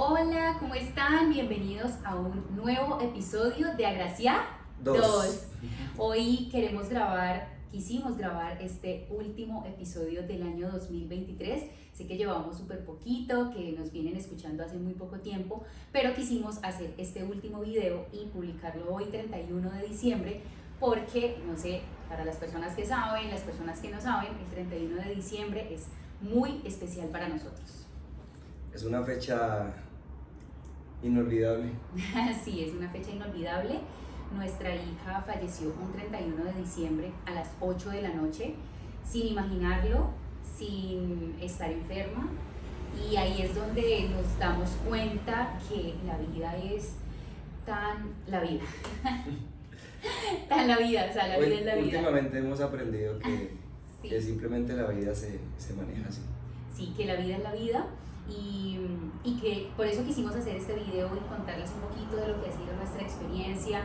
Hola, ¿cómo están? Bienvenidos a un nuevo episodio de Agraciar Dos. Hoy quisimos grabar este último episodio del año 2023. Sé que llevamos súper poquito, que nos vienen escuchando hace muy poco tiempo, pero quisimos hacer este último video y publicarlo hoy 31 de diciembre porque, no sé, para las personas que saben, las personas que no saben, el 31 de diciembre es muy especial para nosotros. Es una fecha inolvidable. Sí, es una fecha inolvidable. Nuestra hija falleció un 31 de diciembre a las 8 de la noche, sin imaginarlo, sin estar enferma. Y ahí es donde nos damos cuenta que la vida es la vida. Tan la vida, o sea, la vida es la vida. Últimamente hemos aprendido Sí. que simplemente la vida se maneja así. Sí, que la vida es la vida y que por eso quisimos hacer este video y contarles un poquito de lo que ha sido nuestra experiencia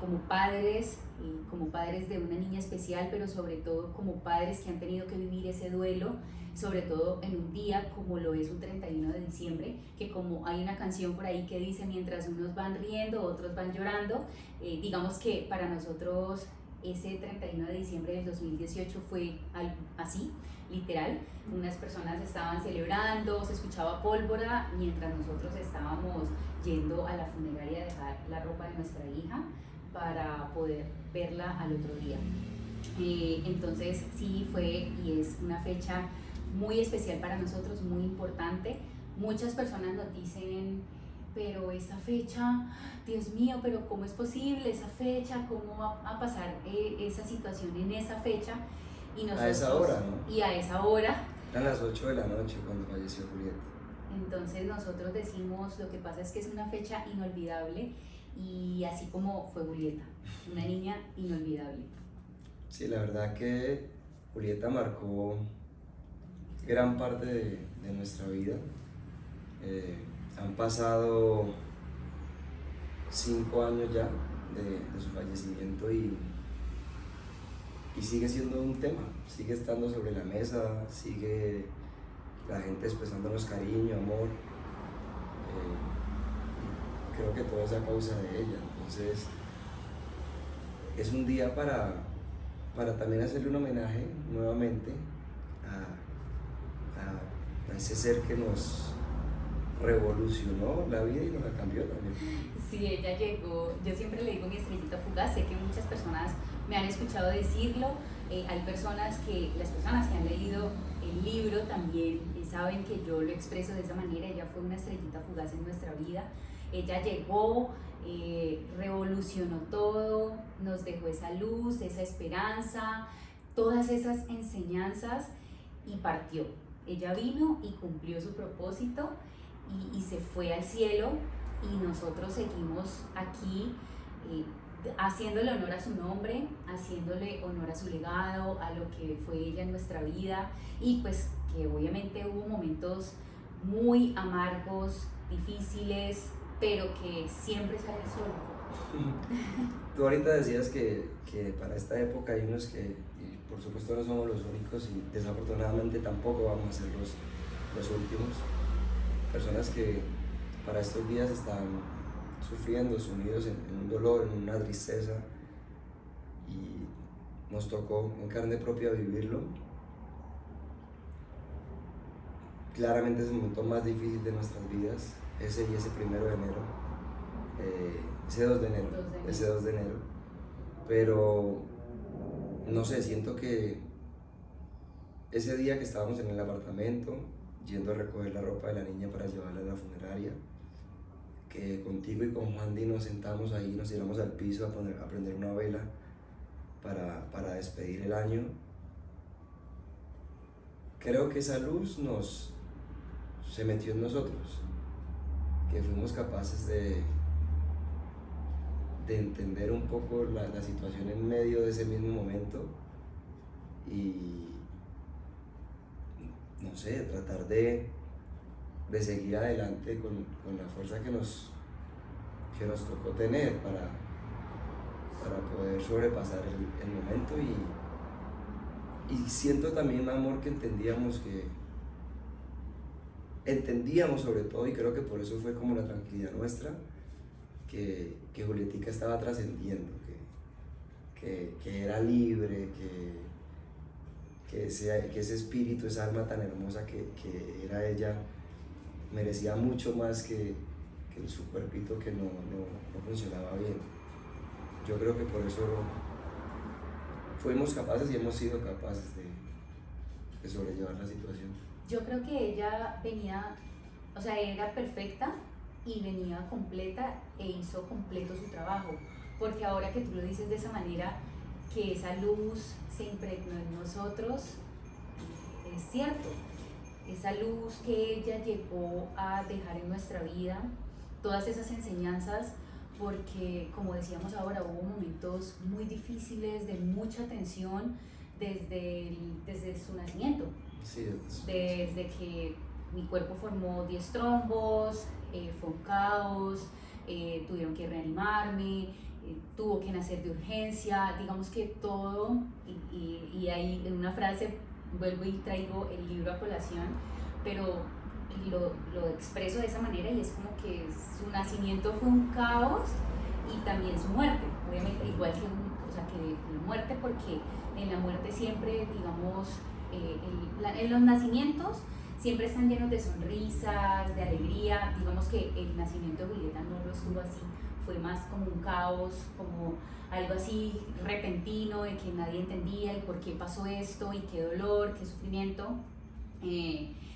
como padres de una niña especial, pero sobre todo como padres que han tenido que vivir ese duelo, sobre todo en un día como lo es un 31 de diciembre, que como hay una canción por ahí que dice mientras unos van riendo, otros van llorando, digamos que para nosotros ese 31 de diciembre del 2018 fue algo así, literal. Unas personas estaban celebrando, se escuchaba pólvora, mientras nosotros estábamos yendo a la funeraria a dejar la ropa de nuestra hija para poder verla al otro día. Entonces sí fue y es una fecha muy especial para nosotros, muy importante. Muchas personas nos dicen, pero esa fecha, Dios mío, pero ¿cómo es posible esa fecha? ¿Cómo va a pasar esa situación en esa fecha? Y nosotros, a esa hora, ¿no? Y a esa hora. Eran las 8 de la noche cuando falleció Julieta. Entonces nosotros decimos, lo que pasa es que es una fecha inolvidable y así como fue Julieta, una niña inolvidable. Sí, la verdad que Julieta marcó gran parte de nuestra vida. Han pasado 5 años ya de su fallecimiento y sigue siendo un tema, sigue estando sobre la mesa, sigue la gente expresándonos cariño, amor. Creo que todo es a causa de ella. Entonces es un día para también hacerle un homenaje nuevamente a ese ser que nos revolucionó la vida y nos la cambió también. Sí, ella llegó, yo siempre le digo mi estrellita fugaz, sé que muchas personas me han escuchado decirlo, hay personas las personas que han leído el libro también saben que yo lo expreso de esa manera. Ella fue una estrellita fugaz en nuestra vida, ella llegó, revolucionó todo, nos dejó esa luz, esa esperanza, todas esas enseñanzas y partió. Ella vino y cumplió su propósito y se fue al cielo y nosotros seguimos aquí haciéndole honor a su nombre, haciéndole honor a su legado, a lo que fue ella en nuestra vida y pues que obviamente hubo momentos muy amargos, difíciles, pero que siempre sale el sol. Tú ahorita decías que para esta época hay unos que, y por supuesto no somos los únicos y desafortunadamente tampoco vamos a ser los últimos, personas que para estos días están sufriendo, sumidos en un dolor, en una tristeza, y nos tocó en carne propia vivirlo. Claramente es el momento más difícil de nuestras vidas, ese 1 de enero, ese 2 de enero, pero no sé, siento que ese día que estábamos en el apartamento, yendo a recoger la ropa de la niña para llevarla a la funeraria, que contigo y con Juan Di nos sentamos ahí, nos tiramos al piso a prender una vela para despedir el año. Creo que esa luz se metió en nosotros, que fuimos capaces de entender un poco la situación en medio de ese mismo momento y no sé, tratar de seguir adelante con la fuerza que nos tocó tener para poder sobrepasar el momento y siento también, amor, que entendíamos que entendíamos sobre todo, y creo que por eso fue como la tranquilidad nuestra, que Julietica estaba trascendiendo, que era libre, que ese espíritu, esa alma tan hermosa que era ella, merecía mucho más que su cuerpito que no funcionaba bien. Yo creo que por eso fuimos capaces y hemos sido capaces de sobrellevar la situación. Yo creo que ella venía, o sea, era perfecta y venía completa e hizo completo su trabajo, porque ahora que tú lo dices de esa manera, que esa luz se impregnó en nosotros, es cierto, esa luz que ella llegó a dejar en nuestra vida, todas esas enseñanzas, porque como decíamos ahora, hubo momentos muy difíciles, de mucha tensión desde su nacimiento, Sí, desde que mi cuerpo formó 10 trombos, fue un caos, tuvieron que reanimarme, tuvo que nacer de urgencia, digamos que todo, y ahí en una frase vuelvo y traigo el libro a colación, pero lo expreso de esa manera y es como que su nacimiento fue un caos y también su muerte, obviamente igual que, o sea, que la muerte, porque en la muerte siempre, digamos, en los nacimientos siempre están llenos de sonrisas, de alegría, digamos que el nacimiento de Julieta no lo estuvo así, fue más como un caos, como algo así repentino, de que nadie entendía el por qué pasó esto y qué dolor, qué sufrimiento.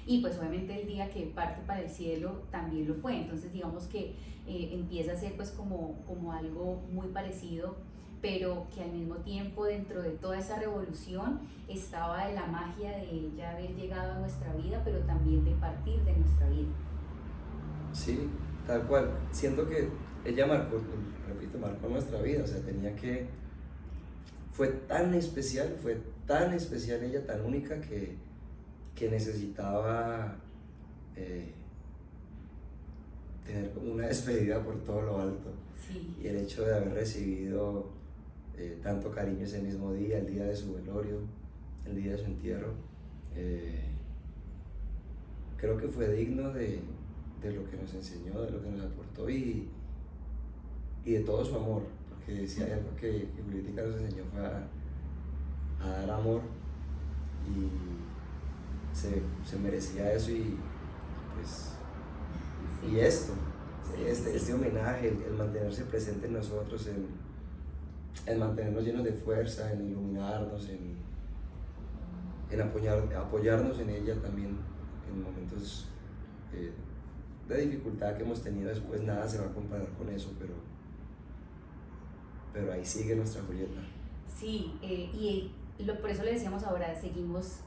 Y pues obviamente el día que parte para el cielo también lo fue, entonces digamos que empieza a ser pues como algo muy parecido, pero que al mismo tiempo dentro de toda esa revolución estaba la magia de ella haber llegado a nuestra vida, pero también de partir de nuestra vida. Sí, tal cual. Siento que ella marcó, repito, marcó nuestra vida, o sea, fue tan especial ella, tan única que necesitaba tener como una despedida por todo lo alto. Sí. Y el hecho de haber recibido tanto cariño ese mismo día, el día de su velorio, el día de su entierro, creo que fue digno de lo que nos enseñó, de lo que nos aportó y de todo su amor, porque si hay algo que Julietica nos enseñó fue a dar amor, y se merecía eso, y pues y esto, este homenaje, el mantenerse presente en nosotros, en mantenernos llenos de fuerza, en iluminarnos, en apoyarnos en ella también en momentos de dificultad que hemos tenido después. Nada se va a comparar con eso, pero ahí sigue nuestra Julieta. Sí, por eso le decíamos ahora, seguimos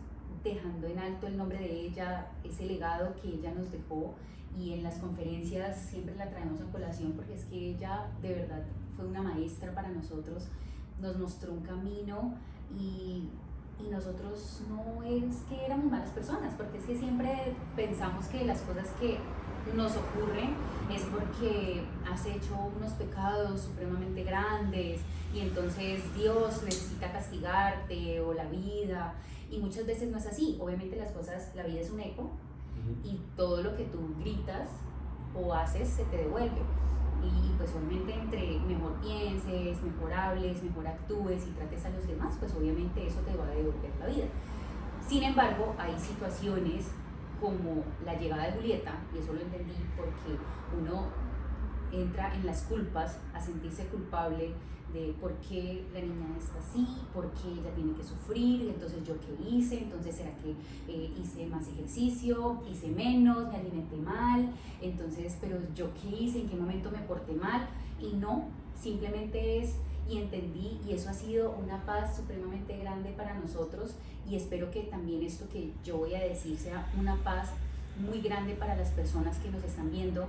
dejando en alto el nombre de ella, ese legado que ella nos dejó, y en las conferencias siempre la traemos a colación porque es que ella de verdad fue una maestra para nosotros, nos mostró un camino, y nosotros no es que éramos malas personas, porque es que siempre pensamos que las cosas que nos ocurren es porque has hecho unos pecados supremamente grandes y entonces Dios necesita castigarte, o la vida, y muchas veces no es así. Obviamente la vida es un eco, y todo lo que tú gritas o haces se te devuelve, y pues obviamente entre mejor pienses, mejor hables, mejor actúes y trates a los demás, pues obviamente eso te va a devolver la vida. Sin embargo, hay situaciones como la llegada de Julieta, y eso lo entendí porque uno entra en las culpas, a sentirse culpable de por qué la niña está así, por qué ella tiene que sufrir, entonces yo qué hice, entonces será que hice más ejercicio, hice menos, me alimenté mal, entonces, pero yo qué hice, en qué momento me porté mal, y no, simplemente es, y entendí, y eso ha sido una paz supremamente grande para nosotros, y espero que también esto que yo voy a decir sea una paz muy grande para las personas que nos están viendo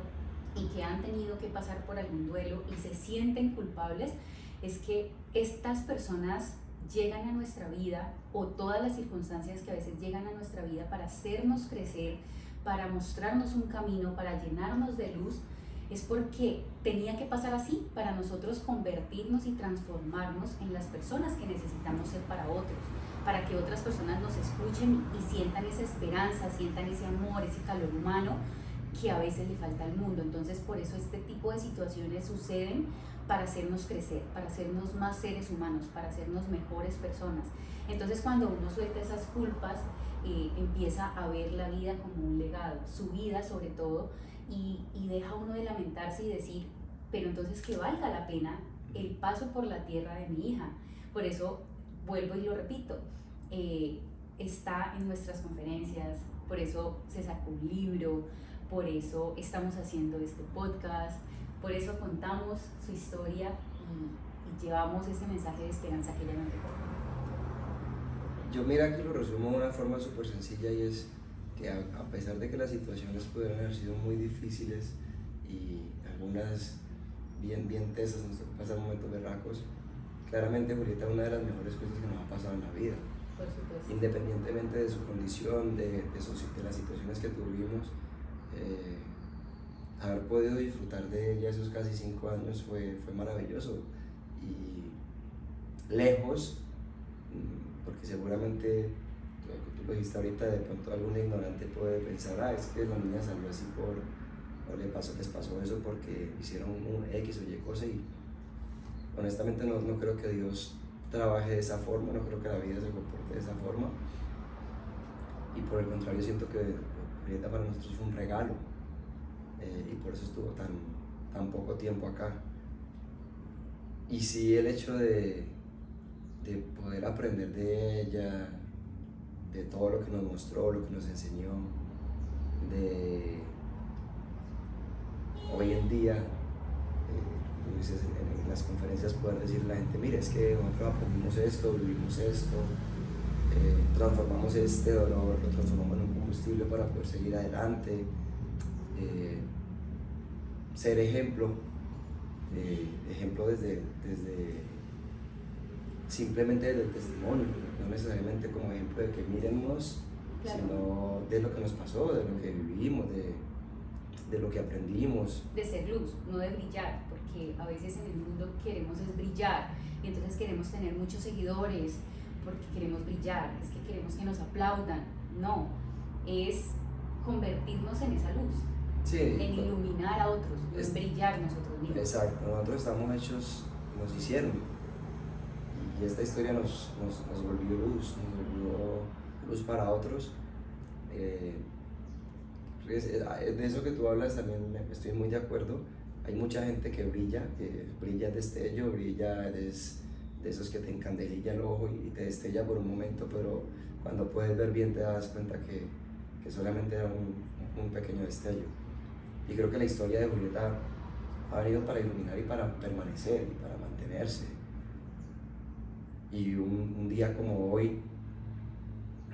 y que han tenido que pasar por algún duelo y se sienten culpables. Es que estas personas llegan a nuestra vida, o todas las circunstancias que a veces llegan a nuestra vida para hacernos crecer, para mostrarnos un camino, para llenarnos de luz, es porque tenía que pasar así para nosotros convertirnos y transformarnos en las personas que necesitamos ser para otros. para que otras personas nos escuchen y sientan esa esperanza, sientan ese amor, ese calor humano que a veces le falta al mundo. Entonces por eso este tipo de situaciones suceden, para hacernos crecer, para hacernos más seres humanos, para hacernos mejores personas. Entonces cuando uno suelta esas culpas, empieza a ver la vida como un legado, su vida sobre todo, y deja uno de lamentarse y decir, pero entonces que valga la pena el paso por la tierra de mi hija. Por eso vuelvo y lo repito, está en nuestras conferencias, por eso se sacó un libro, por eso estamos haciendo este podcast, por eso contamos su historia y llevamos ese mensaje de esperanza que ella nos dejó. Yo mira que lo resumo de una forma súper sencilla, y es que a pesar de que las situaciones pudieron haber sido muy difíciles y algunas bien tesas, nos tocó pasar momentos berracos, claramente Julieta es una de las mejores cosas que nos ha pasado en la vida. Por supuesto. Independientemente de su condición, de las situaciones que tuvimos, haber podido disfrutar de ella esos casi 5 años fue maravilloso. Y lejos, porque seguramente tú lo dijiste ahorita, de pronto algún ignorante puede pensar, es que la niña salió así o les pasó eso porque hicieron un X o Y cosa, y honestamente no creo que Dios trabaje de esa forma, no creo que la vida se comporte de esa forma, y por el contrario siento que Julieta para nosotros fue un regalo, y por eso estuvo tan poco tiempo acá. Y sí, el hecho de poder aprender de ella, de todo lo que nos mostró, lo que nos enseñó, de hoy en día, tú dices, en las conferencias poder decirle a la gente, mire, es que nosotros aprendimos esto, vivimos esto, transformamos este dolor, lo transformamos en un combustible para poder seguir adelante, ser ejemplo desde simplemente desde el testimonio, no necesariamente como ejemplo de que mírennos, claro, sino de lo que nos pasó, de lo que vivimos, de lo que aprendimos. De ser luz, no de brillar, porque a veces en el mundo queremos es brillar, y entonces queremos tener muchos seguidores porque queremos brillar, es que queremos que nos aplaudan. No, es convertirnos en esa luz, sí, en iluminar a otros, en brillar nosotros mismos. Exacto, nosotros estamos hechos, nos hicieron, y esta historia nos volvió luz para otros. De eso que tú hablas también estoy muy de acuerdo. Hay mucha gente que brilla destello, brilla de esos que te encandelilla el ojo y te destella por un momento, pero cuando puedes ver bien te das cuenta que solamente era un pequeño destello. Y creo que la historia de Julieta ha venido para iluminar y para permanecer y para mantenerse. Y un día como hoy,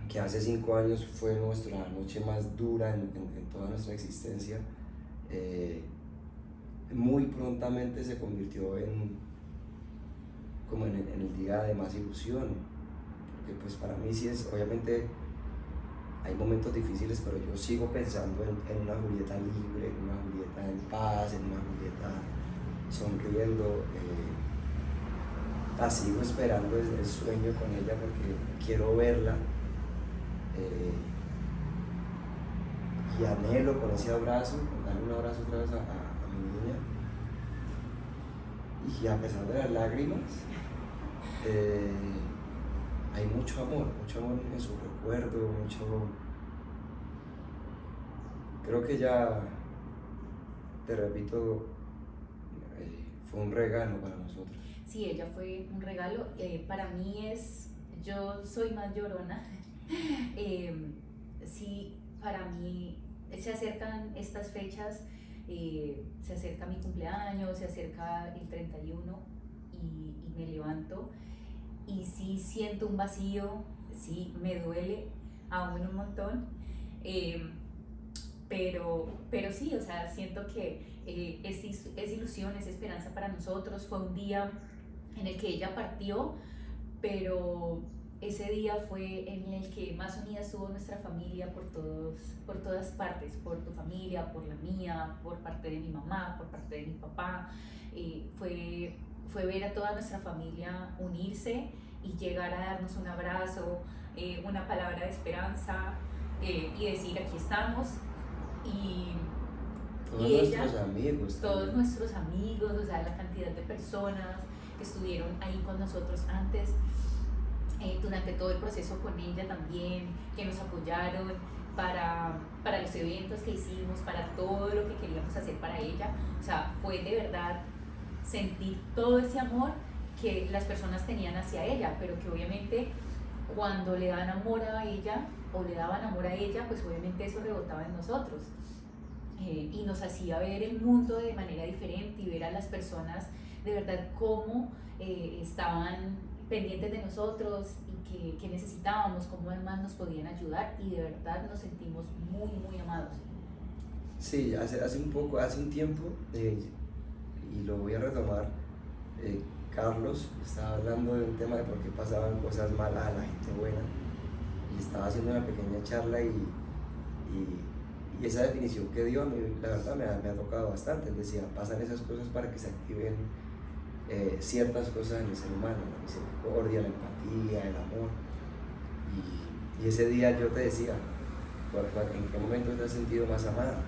que hace 5 años fue nuestra noche más dura en toda nuestra existencia, muy prontamente se convirtió en el día de más ilusión, porque pues para mí sí es, obviamente hay momentos difíciles, pero yo sigo pensando en una Julieta libre, en una Julieta en paz, en una Julieta sonriendo. Sigo esperando el sueño con ella porque quiero verla, y anhelo con ese abrazo, darle un abrazo otra vez a mi niña, y a pesar de las lágrimas, hay mucho amor en su recuerdo, creo que ya, te repito, fue un regalo para nosotros. Sí, ella fue un regalo. Para mí yo soy más llorona. Sí, para mí se acercan estas fechas, se acerca mi cumpleaños, se acerca el 31 y me levanto y sí siento un vacío, sí me duele aún un montón, pero sí, o sea, siento que es ilusión, es esperanza para nosotros. Fue un día en el que ella partió, pero ese día fue en el que más unida estuvo nuestra familia por todas partes, por tu familia, por la mía, por parte de mi mamá, por parte de mi papá. Fue fue ver a toda nuestra familia unirse y llegar a darnos un abrazo, una palabra de esperanza, y decir aquí estamos. Y Todos y nuestros ella, amigos todos también. nuestros amigos, o sea, la cantidad de personas que estuvieron ahí con nosotros antes, durante todo el proceso con ella también, que nos apoyaron para los eventos que hicimos, para todo lo que queríamos hacer para ella. O sea, fue de verdad sentir todo ese amor que las personas tenían hacia ella, pero que obviamente cuando le dan amor a ella o le daban amor a ella, pues obviamente eso rebotaba en nosotros, y nos hacía ver el mundo de manera diferente y ver a las personas de verdad cómo estaban pendientes de nosotros y que necesitábamos, cómo además nos podían ayudar, y de verdad nos sentimos muy, muy amados. Sí, hace un tiempo, y lo voy a retomar, Carlos estaba hablando de un tema de por qué pasaban cosas malas a la gente buena, y estaba haciendo una pequeña charla y esa definición que dio a mí, la verdad me ha tocado bastante. Él decía, pasan esas cosas para que se activen ciertas cosas en el ser humano, la misericordia, la empatía, el amor. Y ese día yo te decía, ¿en qué momento te has sentido más amada?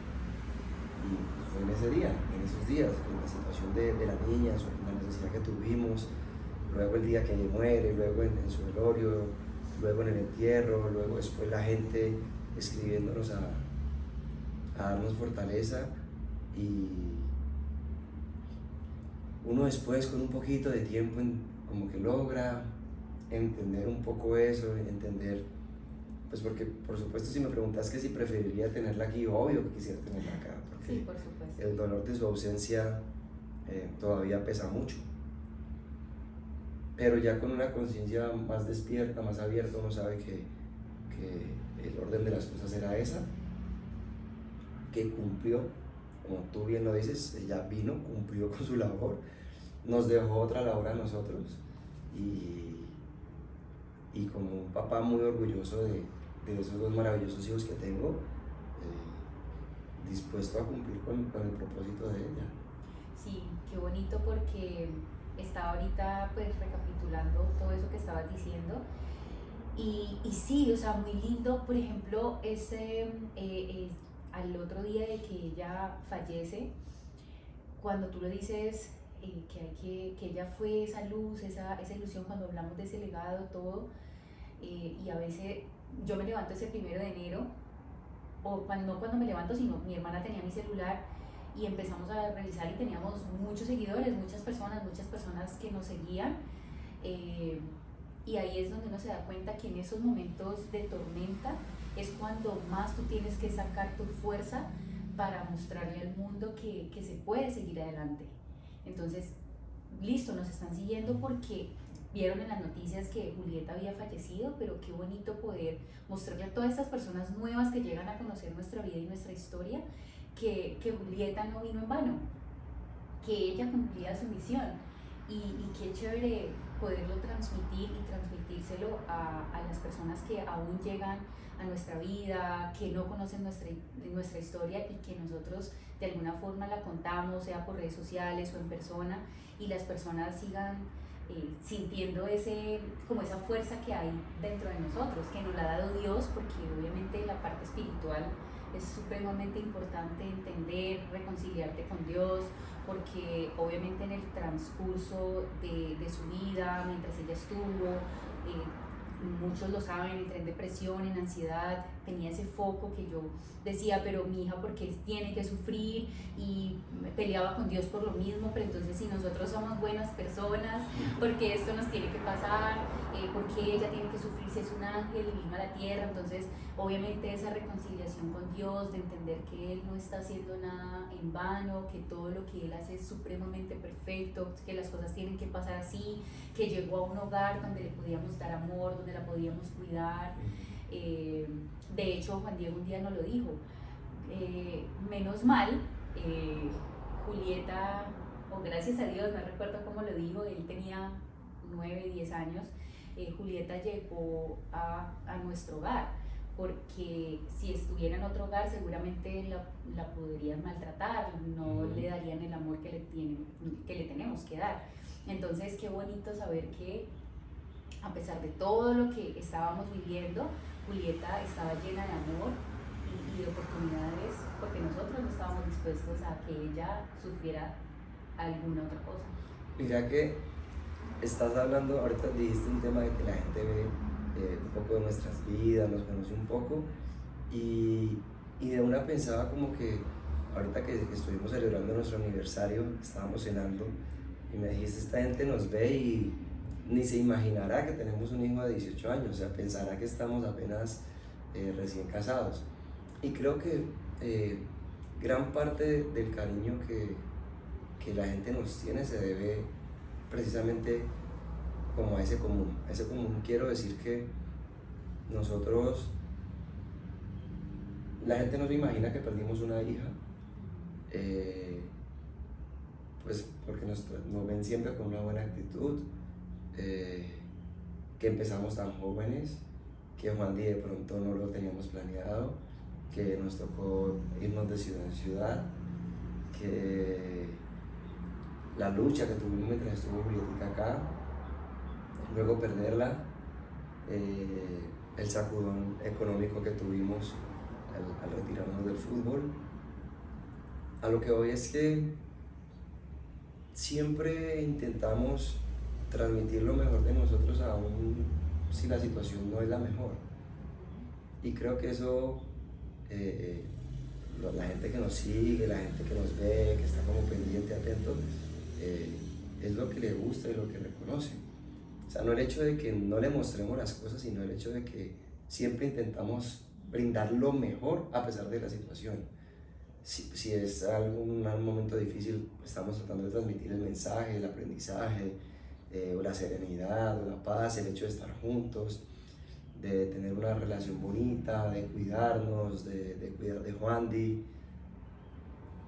Y fue en ese día, en esos días, en la situación de la niña, en la necesidad que tuvimos, luego el día que ella muere, luego en su velorio, luego en el entierro, luego después la gente escribiéndonos a darnos fortaleza, y uno después con un poquito de tiempo como que logra entender un poco eso, entender, pues porque por supuesto si me preguntas que si preferiría tenerla aquí, obvio que quisiera tenerla acá, porque Sí, por supuesto. el dolor de su ausencia todavía pesa mucho, pero ya con una conciencia más despierta, más abierta, uno sabe que el orden de las cosas era esa, que cumplió, como tú bien lo dices, ella vino, cumplió con su labor, nos dejó otra labor a nosotros, y como un papá muy orgulloso de esos dos maravillosos hijos que tengo, dispuesto a cumplir con el propósito de ella. Sí, qué bonito, porque estaba ahorita pues recapitulando todo eso que estabas diciendo. Y sí, o sea, muy lindo, por ejemplo, al otro día de que ella fallece, cuando tú lo dices, que ella fue esa luz, esa ilusión, cuando hablamos de ese legado, todo, y a veces yo me levanto ese 1 de enero, o no cuando me levanto, sino mi hermana tenía mi celular y empezamos a revisar y teníamos muchos seguidores, muchas personas que nos seguían. Y ahí es donde uno se da cuenta que en esos momentos de tormenta es cuando más tú tienes que sacar tu fuerza para mostrarle al mundo que se puede seguir adelante. Entonces, listo, nos están siguiendo porque vieron en las noticias que Julieta había fallecido, pero qué bonito poder mostrarle a todas estas personas nuevas que llegan a conocer nuestra vida y nuestra historia que Julieta no vino en vano, que ella cumplía su misión, y qué chévere poderlo transmitir y transmitírselo a las personas que aún llegan a nuestra vida, que no conocen nuestra historia, y que nosotros de alguna forma la contamos, sea por redes sociales o en persona, y las personas sigan sintiendo como esa fuerza que hay dentro de nosotros, que nos la ha dado Dios, porque obviamente la parte espiritual es supremamente importante entender, reconciliarte con Dios, porque obviamente en el transcurso de su vida, mientras ella estuvo, muchos lo saben, entré en depresión, en ansiedad, tenía ese foco que yo decía, pero mi hija, ¿por qué tiene que sufrir? Y me peleaba con Dios por lo mismo, pero entonces si nosotros somos buenas personas, ¿por qué esto nos tiene que pasar? ¿Por qué ella tiene que sufrir si es un ángel y vino a la tierra? Entonces, obviamente esa reconciliación con Dios, de entender que Él no está haciendo nada en vano, que todo lo que Él hace es supremamente perfecto, que las cosas tienen que pasar así, que llegó a un hogar donde le podíamos dar amor, donde la podíamos cuidar. De hecho, Juan Diego un día nos lo dijo, menos mal, Julieta, o gracias a Dios, no recuerdo cómo lo dijo, él tenía 9, 10 años, Julieta llegó a nuestro hogar, porque si estuviera en otro hogar seguramente la podrían maltratar, no le darían darían el amor que le tenemos que dar. Entonces, qué bonito saber que a pesar de todo lo que estábamos viviendo, Julieta estaba llena de amor y de oportunidades, porque nosotros no estábamos dispuestos a que ella sufriera alguna otra cosa. Mira que estás hablando, ahorita dijiste un tema de que la gente ve un poco de nuestras vidas, nos conoce un poco, y de una pensaba como que ahorita que estuvimos celebrando nuestro aniversario, estábamos cenando, y me dijiste, esta gente nos ve y ni se imaginará que tenemos un hijo de 18 años, o sea, pensará que estamos apenas recién casados. Y creo que gran parte del cariño que la gente nos tiene se debe precisamente como a ese común. A ese común quiero decir que nosotros, la gente no se imagina que perdimos una hija, pues porque nos ven siempre con una buena actitud, que empezamos tan jóvenes, que Juan Di de pronto no lo teníamos planeado, que nos tocó irnos de ciudad en ciudad, que la lucha que tuvimos mientras estuvo Julieta acá, luego perderla, el sacudón económico que tuvimos al retirarnos del fútbol. A lo que voy es que siempre intentamos transmitir lo mejor de nosotros aún si la situación no es la mejor. Y creo que eso, la gente que nos sigue, la gente que nos ve, que está como pendiente, atento, es lo que le gusta y lo que reconoce. O sea, no el hecho de que no le mostremos las cosas, sino el hecho de que siempre intentamos brindar lo mejor a pesar de la situación. Si es un momento difícil, estamos tratando de transmitir el mensaje, el aprendizaje, o la serenidad, o la paz, el hecho de estar juntos, de tener una relación bonita, de cuidarnos, de cuidar de Juan Di,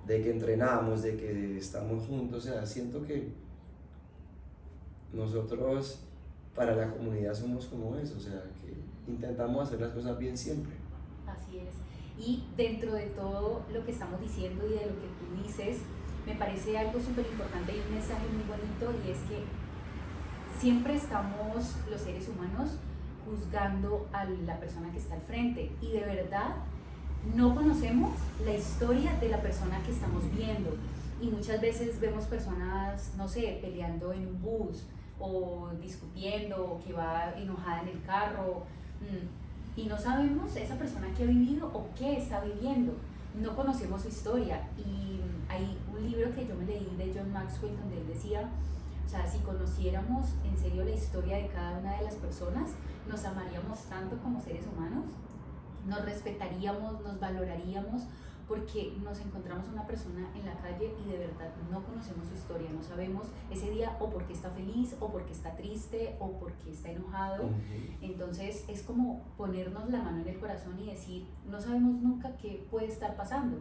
de que entrenamos, de que estamos juntos. O sea, siento que nosotros para la comunidad somos como eso, o sea, que intentamos hacer las cosas bien siempre. Así es. Y dentro de todo lo que estamos diciendo y de lo que tú dices, me parece algo súper importante y un mensaje muy bonito, y es que siempre estamos los seres humanos juzgando a la persona que está al frente, y de verdad no conocemos la historia de la persona que estamos viendo, y muchas veces vemos personas, no sé, peleando en un bus o discutiendo, o que va enojada en el carro, y no sabemos esa persona que ha vivido o qué está viviendo, no conocemos su historia. Y hay un libro que yo me leí de John Maxwell donde él decía, o sea, si conociéramos en serio la historia de cada una de las personas, nos amaríamos tanto como seres humanos, nos respetaríamos, nos valoraríamos, porque nos encontramos una persona en la calle y de verdad no conocemos su historia, no sabemos ese día o porque está feliz, o porque está triste, o porque está enojado. Entonces es como ponernos la mano en el corazón y decir, no sabemos nunca qué puede estar pasando.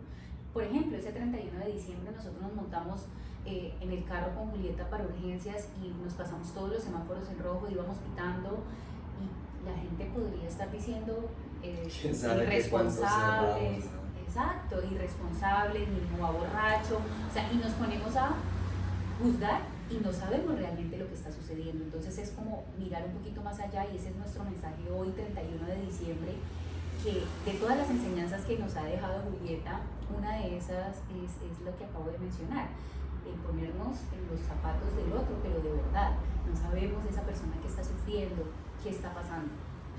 Por ejemplo, ese 31 de diciembre nosotros nos montamos en el carro con Julieta para urgencias y nos pasamos todos los semáforos en rojo, íbamos pitando, y la gente podría estar diciendo irresponsables, exacto, irresponsables, mi hijo va borracho, o sea, y nos ponemos a juzgar y no sabemos realmente lo que está sucediendo. Entonces es como mirar un poquito más allá, y ese es nuestro mensaje hoy, 31 de diciembre, que de todas las enseñanzas que nos ha dejado Julieta, una de esas es lo que acabo de mencionar, ponernos en los zapatos del otro, pero de verdad, no sabemos esa persona que está sufriendo, qué está pasando.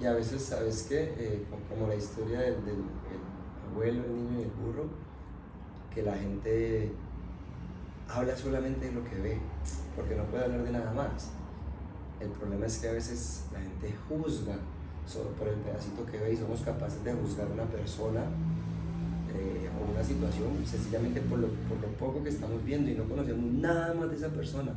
Y a veces, ¿sabes qué? Como la historia del abuelo, el niño y el burro, que la gente habla solamente de lo que ve, porque no puede hablar de nada más. El problema es que a veces la gente juzga solo por el pedacito que ve, y somos capaces de juzgar a una persona o una situación sencillamente por lo poco que estamos viendo, y no conocemos nada más de esa persona,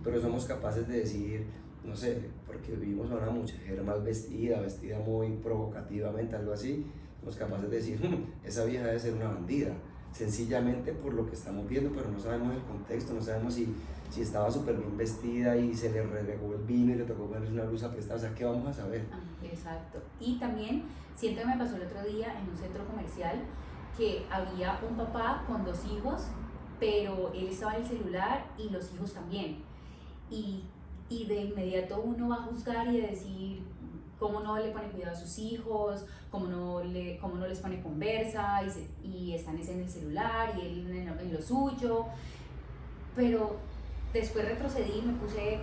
pero somos capaces de decir, no sé, porque vimos a una mujer mal vestida muy provocativamente, algo así, somos capaces de decir, esa vieja debe ser una bandida, sencillamente por lo que estamos viendo, pero no sabemos el contexto, no sabemos si estaba súper bien vestida y se le regó el vino y le tocó ponerse una blusa prestada, o sea, ¿qué vamos a saber? Exacto. Y también siento que me pasó el otro día en un centro comercial que había un papá con 2 hijos pero él estaba en el celular y los hijos también. Y de inmediato uno va a juzgar y a decir cómo no le pone cuidado a sus hijos, cómo no les pone conversa y están en el celular y él en lo suyo. Pero después retrocedí y me puse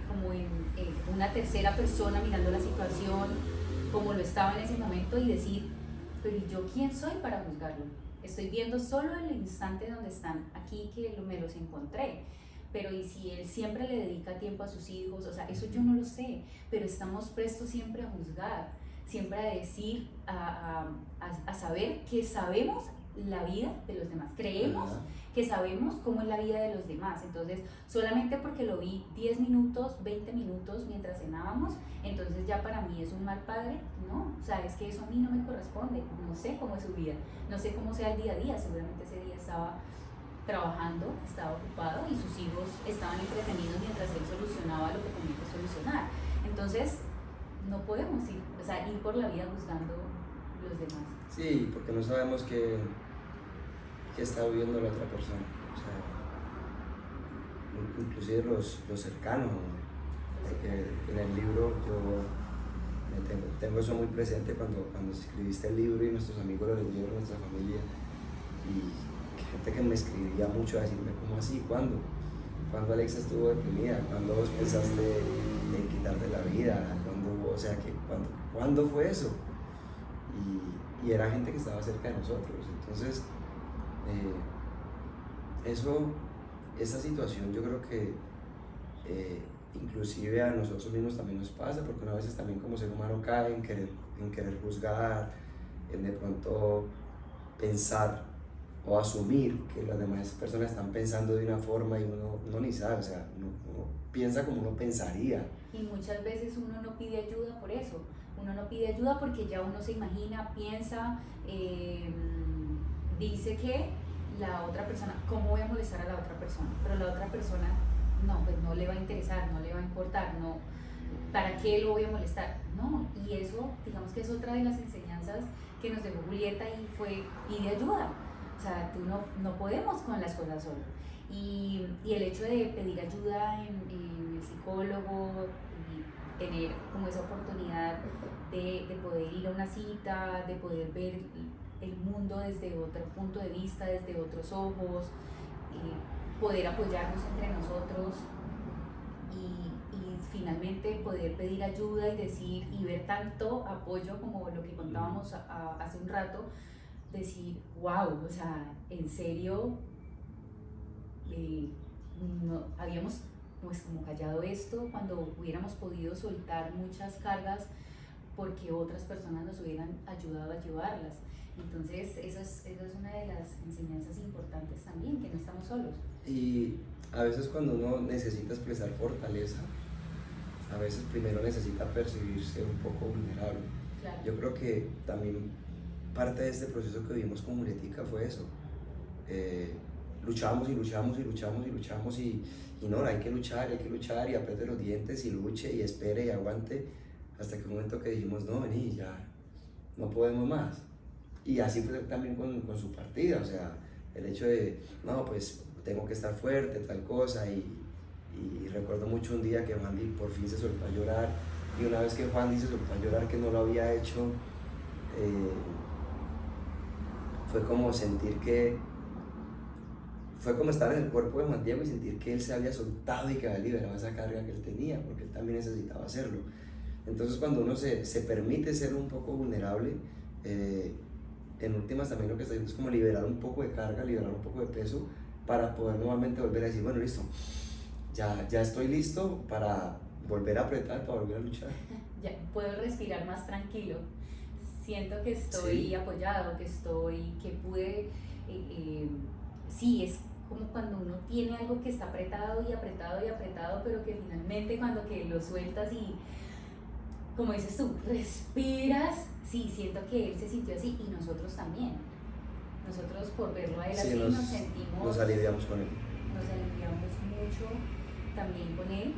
como en una tercera persona mirando la situación como lo estaba en ese momento y decir, pero ¿y yo quién soy para juzgarlo? Estoy viendo solo el instante donde están aquí que me los encontré, pero ¿y si él siempre le dedica tiempo a sus hijos? O sea, eso yo no lo sé, pero estamos prestos siempre a juzgar, siempre a decir, a saber que sabemos la vida de los demás, creemos que sabemos cómo es la vida de los demás. Entonces, solamente porque lo vi 10 minutos, 20 minutos mientras cenábamos, entonces ya para mí es un mal padre. No, o sea, es que eso a mí no me corresponde, no sé cómo es su vida, no sé cómo sea el día a día, seguramente ese día estaba trabajando, estaba ocupado y sus hijos estaban entretenidos mientras él solucionaba lo que tenía que solucionar. Entonces, no podemos ir por la vida juzgando los demás. Sí, porque no sabemos qué está viviendo la otra persona, o sea, inclusive los cercanos, porque en el libro yo tengo eso muy presente cuando escribiste el libro y nuestros amigos lo leyeron, nuestra familia, y gente que me escribía mucho a decirme, ¿cómo así? ¿Cuándo Alexa estuvo deprimida? ¿Cuándo vos pensaste en quitarte la vida? ¿Cuándo fue eso? Y era gente que estaba cerca de nosotros. Entonces, esa situación yo creo que inclusive a nosotros mismos también nos pasa, porque una vez también como ser humano cae en querer juzgar, en de pronto pensar o asumir que las demás personas están pensando de una forma y uno ni sabe, o sea, uno piensa como uno pensaría. Y muchas veces uno no pide ayuda por eso, uno no pide ayuda porque ya uno se imagina, piensa, dice que la otra persona, ¿cómo voy a molestar a la otra persona? Pero la otra persona, no, pues no le va a interesar, no le va a importar, no, ¿para qué lo voy a molestar? No, y eso, digamos que es otra de las enseñanzas que nos dejó Julieta y fue, pide ayuda. O sea, tú no podemos con las cosas solo. Y el hecho de pedir ayuda en el psicólogo y tener como esa oportunidad de poder ir a una cita, de poder ver el mundo desde otro punto de vista, desde otros ojos, poder apoyarnos entre nosotros y finalmente poder pedir ayuda y decir y ver tanto apoyo como lo que contábamos hace un rato, decir, wow, o sea, en serio, no, habíamos pues como callado esto cuando hubiéramos podido soltar muchas cargas porque otras personas nos hubieran ayudado a llevarlas. Entonces, eso es una de las enseñanzas importantes también, que no estamos solos. Y a veces cuando uno necesita expresar fortaleza, a veces primero necesita percibirse un poco vulnerable. Claro. Yo creo que también parte de este proceso que vivimos con Julietica fue eso. Luchamos y no, hay que luchar y apriete los dientes y luche y espere y aguante hasta que un momento que dijimos, no, vení, ya no podemos más. Y así fue también con su partida, o sea, el hecho de, no, pues tengo que estar fuerte, tal cosa, y recuerdo mucho un día que Juan Di por fin se soltó a llorar, y una vez que Juan Di se soltó a llorar, que no lo había hecho, fue como sentir que, fue como estar en el cuerpo de Juan Diego y sentir que él se había soltado y que había liberado esa carga que él tenía, porque él también necesitaba hacerlo. Entonces cuando uno se permite ser un poco vulnerable, en últimas también lo que está haciendo es como liberar un poco de carga, liberar un poco de peso para poder nuevamente volver a decir, bueno, listo, ya estoy listo para volver a apretar, para volver a luchar. Ya puedo respirar más tranquilo, siento que estoy apoyado, que pude, sí, es como cuando uno tiene algo que está apretado, pero que finalmente cuando que lo sueltas y, como dices tú, respiras. Sí, siento que él se sintió así y nosotros también. Nosotros por verlo a él así nos sentimos... Nos aliviamos con él. Nos aliviamos mucho también con él.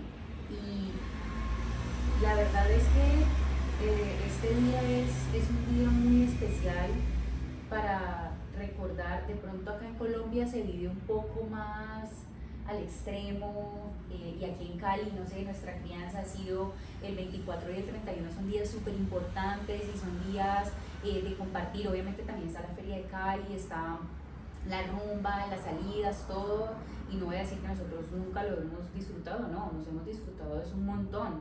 Y la verdad es que este día es un día muy especial para recordar, de pronto acá en Colombia se vive un poco más al extremo, y aquí en Cali, no sé, nuestra crianza ha sido el 24 y el 31 son días súper importantes y son días de compartir. Obviamente también está la feria de Cali, está la rumba, las salidas, todo, y no voy a decir que nosotros nunca lo hemos disfrutado, no, nos hemos disfrutado eso un montón,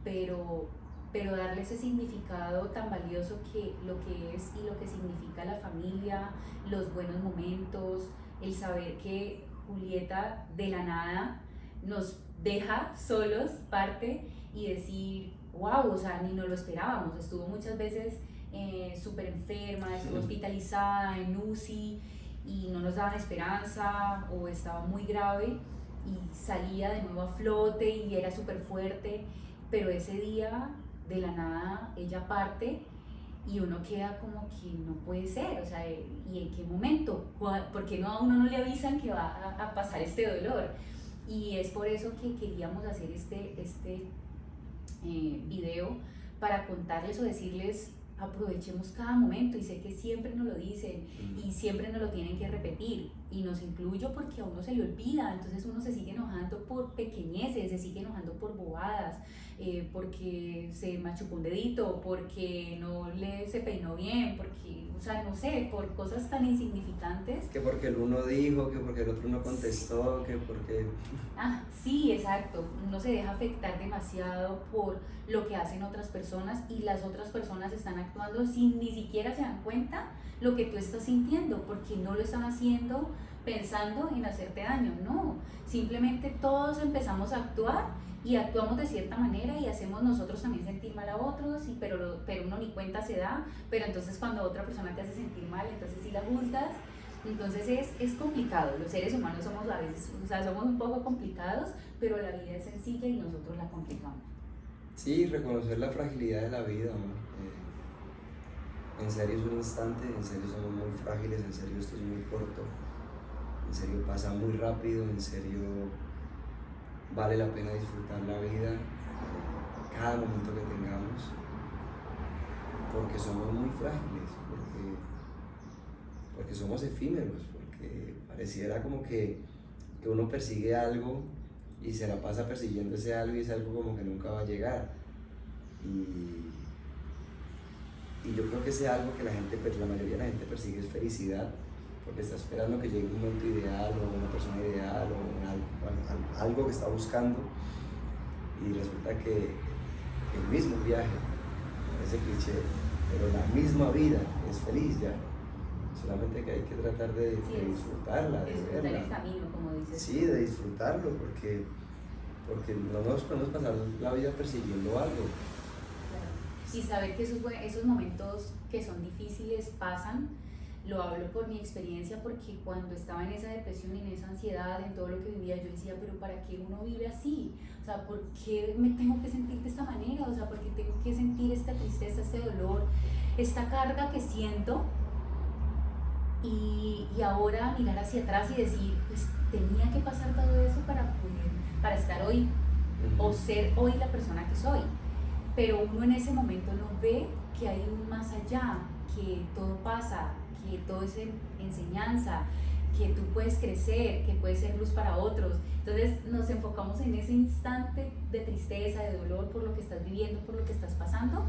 pero darle ese significado tan valioso que lo que es y lo que significa la familia, los buenos momentos, el saber que Julieta de la nada nos deja solos, parte, y decir, wow, o sea, ni nos lo esperábamos, estuvo muchas veces súper enferma, estuvo hospitalizada en UCI y no nos daban esperanza o estaba muy grave y salía de nuevo a flote y era súper fuerte, pero ese día de la nada ella parte y uno queda como que no puede ser, o sea, ¿y en qué momento? ¿Por qué no, a uno no le avisan que va a pasar este dolor? Y es por eso que queríamos hacer este video, para contarles o decirles, aprovechemos cada momento, y sé que siempre nos lo dicen y siempre nos lo tienen que repetir, y nos incluyo porque a uno se le olvida, entonces uno se sigue enojando por pequeñeces, se sigue enojando por bobadas, porque se machucó un dedito, porque no se peinó bien, porque, o sea, no sé, por cosas tan insignificantes. Que porque el uno dijo, que porque el otro no contestó, que porque... Sí, exacto, uno se deja afectar demasiado por lo que hacen otras personas, y las otras personas están actuando sin ni siquiera se dan cuenta lo que tú estás sintiendo, porque no lo están haciendo pensando en hacerte daño, no, simplemente todos empezamos a actuar y actuamos de cierta manera y hacemos nosotros también sentir mal a otros, pero uno ni cuenta se da, pero entonces cuando otra persona te hace sentir mal, entonces sí la juzgas. Entonces es complicado, los seres humanos somos a veces, o sea, somos un poco complicados, pero la vida es sencilla y nosotros la complicamos. Sí, reconocer la fragilidad de la vida, ¿no? En serio es un instante, en serio somos muy frágiles, en serio esto es muy corto, en serio pasa muy rápido, en serio vale la pena disfrutar la vida, cada momento que tengamos, porque somos muy frágiles, porque somos efímeros, porque pareciera como que uno persigue algo y se la pasa persiguiendo ese algo y es algo como que nunca va a llegar. Y yo creo que ese algo que la mayoría de la gente persigue es felicidad, porque está esperando que llegue un momento ideal o una persona ideal o algo que está buscando, y resulta que el mismo viaje, ese cliché, pero la misma vida es feliz ya. Solamente que hay que tratar de disfrutarla, de disfrutar verla. el camino, como dices. Sí, de disfrutarlo, porque no nos podemos pasar la vida persiguiendo algo. Claro. Y saber que esos momentos que son difíciles pasan, lo hablo por mi experiencia, porque cuando estaba en esa depresión y en esa ansiedad, en todo lo que vivía, yo decía, pero ¿para qué uno vive así? O sea, ¿por qué me tengo que sentir de esta manera? O sea, ¿por qué tengo que sentir esta tristeza, este dolor, esta carga que siento? Y ahora mirar hacia atrás y decir, pues tenía que pasar todo eso para estar hoy, o ser hoy la persona que soy. Pero uno en ese momento no ve que hay un más allá, que todo pasa, que todo es enseñanza, que tú puedes crecer, que puedes ser luz para otros. Entonces nos enfocamos en ese instante de tristeza, de dolor por lo que estás viviendo, por lo que estás pasando,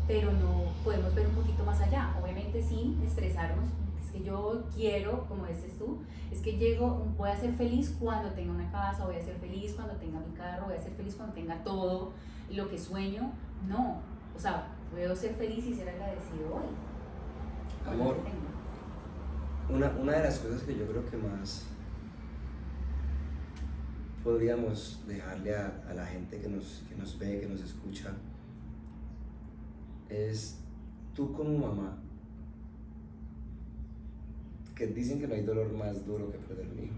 pero no podemos ver un poquito más allá, obviamente sin estresarnos. Es que yo quiero, como dices tú, es que voy a ser feliz cuando tenga una casa, voy a ser feliz cuando tenga mi carro, voy a ser feliz cuando tenga todo lo que sueño. No, o sea, puedo ser feliz y ser agradecido hoy. Amor, una de las cosas que yo creo que más podríamos dejarle a la gente que nos ve, que nos escucha, es tú como mamá, que dicen que no hay dolor más duro que perder un hijo.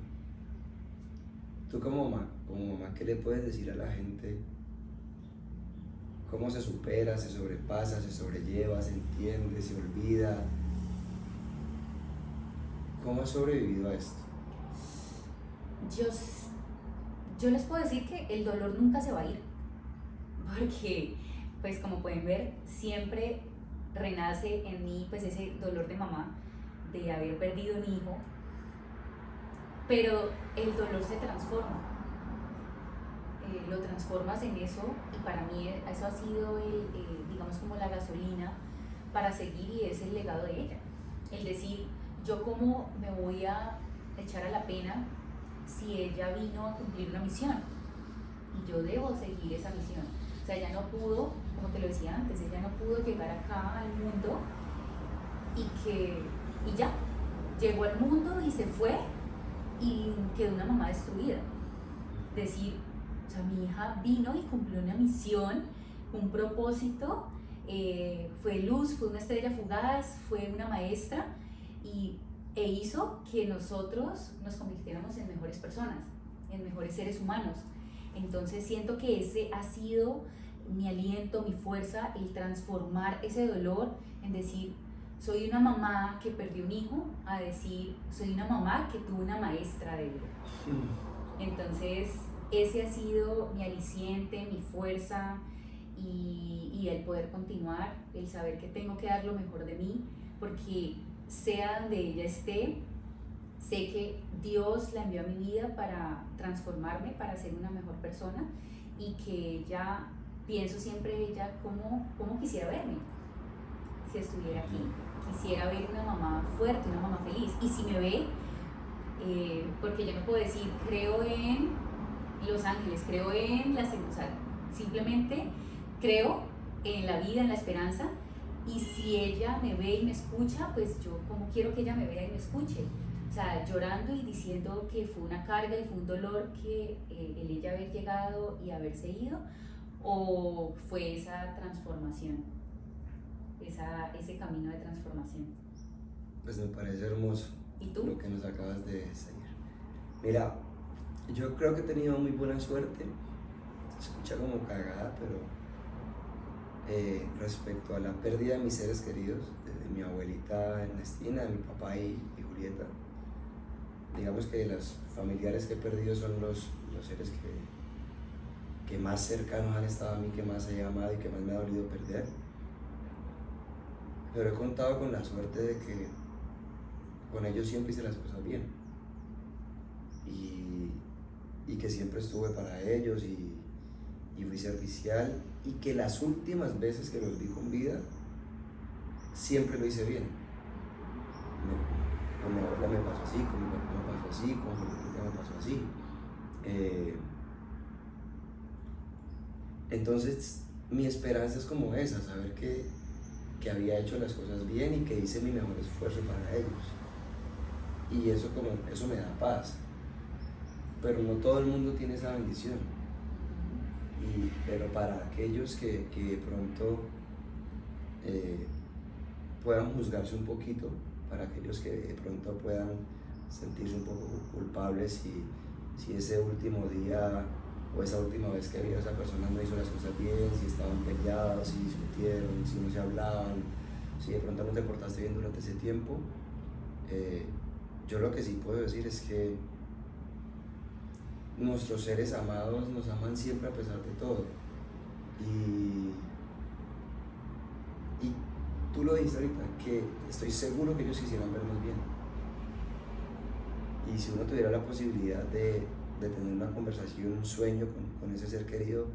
Tú como mamá, ¿qué le puedes decir a la gente? ¿Cómo se supera, se sobrepasa, se sobrelleva, se entiende, se olvida? ¿Cómo has sobrevivido a esto? Yo les puedo decir que el dolor nunca se va a ir, porque, pues como pueden ver, siempre renace en mí pues ese dolor de mamá, de haber perdido un hijo, pero el dolor se transforma. Lo transformas en eso, y para mí eso ha sido digamos como la gasolina para seguir, y es el legado de ella. El decir, yo cómo me voy a echar a la pena si ella vino a cumplir una misión, y yo debo seguir esa misión. O sea, ella no pudo, como te lo decía antes, ella no pudo llegar acá al mundo y ya, llegó al mundo y se fue y quedó una mamá destruida. Decir, o sea, mi hija vino y cumplió una misión, un propósito, fue luz, fue una estrella fugaz, fue una maestra, e hizo que nosotros nos convirtiéramos en mejores personas, en mejores seres humanos. Entonces siento que ese ha sido mi aliento, mi fuerza, el transformar ese dolor en decir, soy una mamá que perdió un hijo, a decir, soy una mamá que tuvo una maestra de vida. Entonces ese ha sido mi aliciente, mi fuerza, y el poder continuar, el saber que tengo que dar lo mejor de mí, porque sea donde ella esté, sé que Dios la envió a mi vida para transformarme, para ser una mejor persona, y que ella, pienso siempre ella cómo quisiera verme si estuviera aquí. Quisiera ver una mamá fuerte, una mamá feliz. Y si me ve, porque yo no puedo decir, creo en los ángeles, creo en la seguridad, simplemente creo en la vida, en la esperanza. Y si ella me ve y me escucha, pues yo como quiero que ella me vea y me escuche. O sea, llorando y diciendo que fue una carga y fue un dolor que el ella haber llegado y haberse ido, o fue esa transformación, ese camino de transformación. Pues me parece hermoso. ¿Y tú? Lo que nos acabas de decir. Mira, yo creo que he tenido muy buena suerte. Se escucha como cagada, pero respecto a la pérdida de mis seres queridos, de mi abuelita Ernestina, de mi papá y Julieta, digamos que los familiares que he perdido son los seres que más cercanos han estado a mí, que más he amado y que más me ha dolido perder. Pero he contado con la suerte de que con ellos siempre hice las cosas bien, y que siempre estuve para ellos y fui servicial, y que las últimas veces que los vi con vida siempre lo hice bien. Con mi abuela me pasó así, con mi papá me pasó así, con mi tía me pasó así. Entonces mi esperanza es como esa, saber que había hecho las cosas bien y que hice mi mejor esfuerzo para ellos. Y eso me da paz. Pero no todo el mundo tiene esa bendición. Pero para aquellos que de pronto puedan juzgarse un poquito, para aquellos que de pronto puedan sentirse un poco culpables si ese último día o esa última vez que vieron a esa persona no hizo las cosas bien, si estaban peleados, si discutieron, si no se hablaban, si de pronto no te portaste bien durante ese tiempo, yo lo que sí puedo decir es que nuestros seres amados nos aman siempre a pesar de todo. Y tú lo dijiste ahorita, que estoy seguro que ellos quisieran vernos bien. Y si uno tuviera la posibilidad de tener una conversación, un sueño con ese ser querido,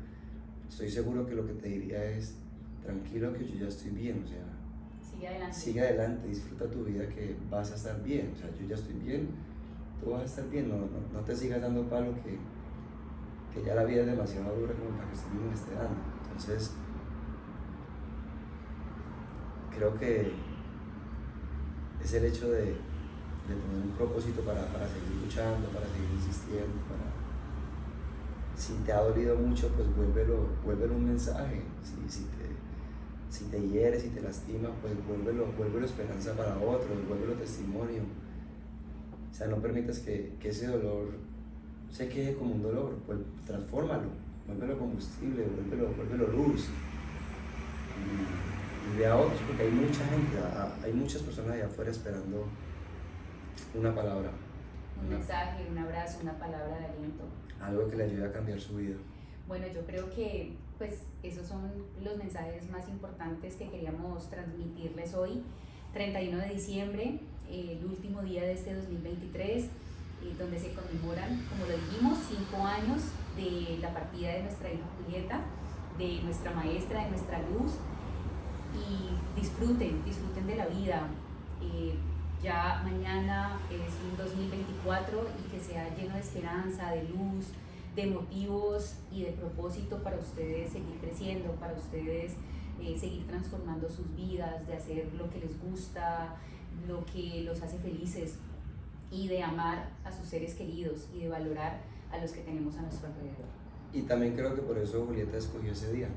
estoy seguro que lo que te diría es, tranquilo que yo ya estoy bien, o sea, sigue adelante, disfruta tu vida, que vas a estar bien, o sea, yo ya estoy bien, tú vas a estar bien, no te sigas dando palo que ya la vida es demasiado dura como para que usted mismo me esté dando. Entonces, creo que es el hecho de tener un propósito para seguir luchando, para seguir insistiendo, si te ha dolido mucho, pues vuélvelo un mensaje, si te hieres, si te lastimas, pues vuélvelo esperanza para otros, vuélvelo testimonio. O sea, no permitas que ese dolor se quede como un dolor, pues transfórmalo, vuélvelo combustible, vuélvelo luz. Y ve a otros, porque hay mucha gente, hay muchas personas allá afuera esperando una palabra. Un mensaje, un abrazo, una palabra de aliento. Algo que le ayude a cambiar su vida. Bueno, yo creo que pues esos son los mensajes más importantes que queríamos transmitirles hoy, 31 de diciembre, el último día de este 2023, donde se conmemoran, como lo dijimos, 5 años de la partida de nuestra hija Julieta, de nuestra maestra, de nuestra luz, y disfruten de la vida. Ya mañana es un 2024 y que sea lleno de esperanza, de luz, de motivos y de propósito para ustedes seguir creciendo, para ustedes seguir transformando sus vidas, de hacer lo que les gusta, lo que los hace felices, y de amar a sus seres queridos y de valorar a los que tenemos a nuestro alrededor. Y también creo que por eso Julieta escogió ese día,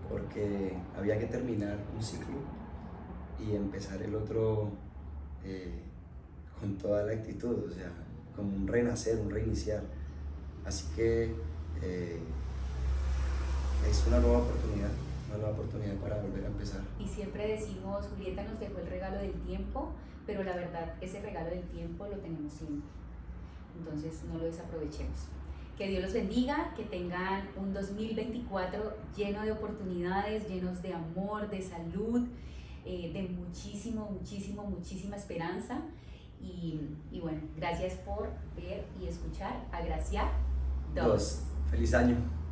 porque había que terminar un ciclo y empezar el otro con toda la actitud, o sea, como un renacer, un reiniciar. Así que es una nueva oportunidad para volver a empezar. Y siempre decimos, Julieta nos dejó el regalo del tiempo, pero la verdad, ese regalo del tiempo lo tenemos siempre. Entonces no lo desaprovechemos. Que Dios los bendiga, que tengan un 2024 lleno de oportunidades, llenos de amor, de salud, de muchísima esperanza. Y bueno, gracias por ver y escuchar Agraciar 2. Feliz año.